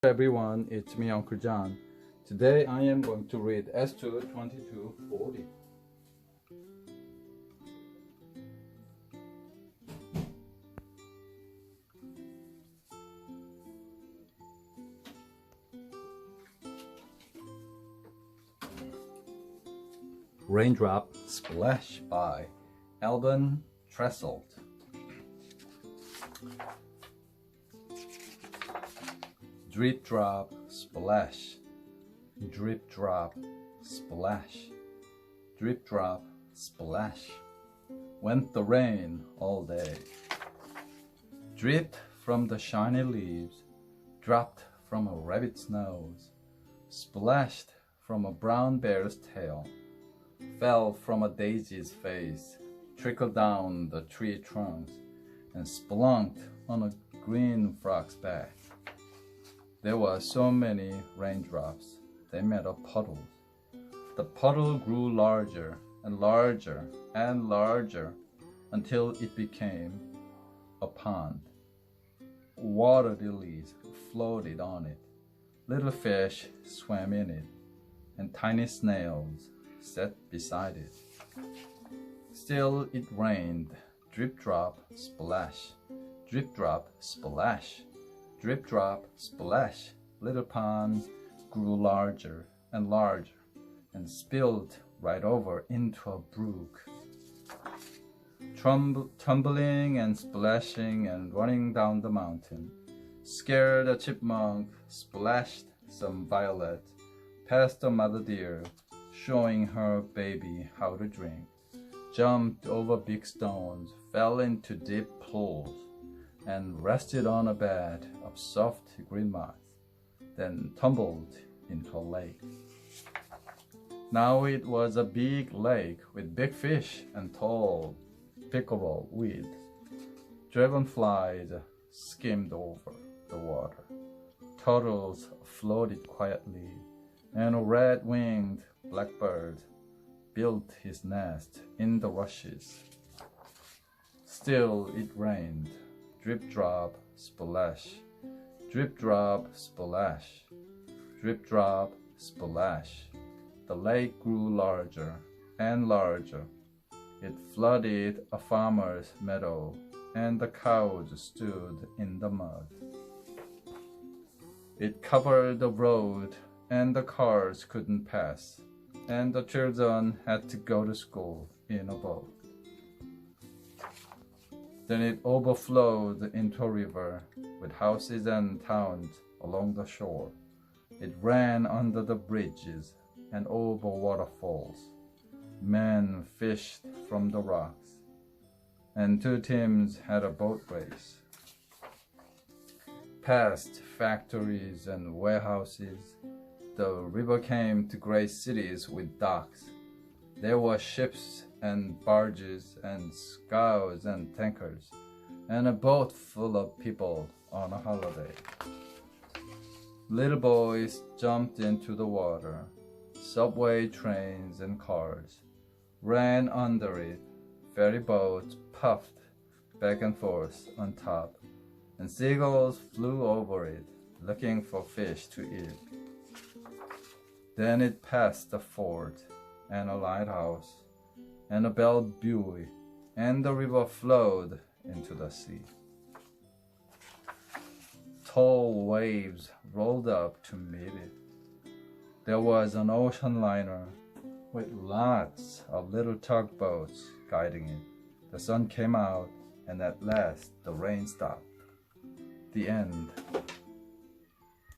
Everyone, it's me, Uncle John. Today I am going to read S2 2240. Raindrop Splash by Alban Tresselt. Drip drop splash, drip drop splash, drip drop splash. Went the rain all day. Dripped from the shiny leaves, dropped from a rabbit's nose, splashed from a brown bear's tail, fell from a daisy's face, trickled down the tree trunks, and splunked on a green frog's back. There were so many raindrops, they made a puddle. The puddle grew larger and larger and larger until it became a pond. Water lilies floated on it, little fish swam in it, and tiny snails sat beside it. Still it rained, drip drop splash, drip drop splash. Drip drop splash, little pond grew larger and larger and spilled right over into a brook. Tumbling and splashing and running down the mountain, scared a chipmunk splashed some violet past a mother deer, showing her baby how to drink, jumped over big stones, fell into deep pools, and rested on a bed of soft green moss, then tumbled into a lake. Now it was a big lake with big fish and tall pickerel weed. Dragonflies skimmed over the water. Turtles floated quietly, and a red-winged blackbird built his nest in the rushes. Still it rained. Drip drop splash, drip drop splash, drip drop splash. The lake grew larger and larger. It flooded a farmer's meadow, and the cows stood in the mud. It covered the road, and the cars couldn't pass, and the children had to go to school in a boat. Then it overflowed into a river with houses and towns along the shore. It ran under the bridges and over waterfalls. Men fished from the rocks, and two teams had a boat race. Past factories and warehouses, the river came to great cities with docks. There were ships and barges and scows and tankers, and a boat full of people on a holiday. Little boys jumped into the water. Subway trains and cars ran under it. Ferry boats puffed back and forth on top, and seagulls flew over it, looking for fish to eat. Then it passed a fort and a lighthouse and a bell buoy, and the river flowed into the sea. Tall waves rolled up to meet it. There was an ocean liner with lots of little tugboats guiding it. The sun came out, and at last the rain stopped. The end.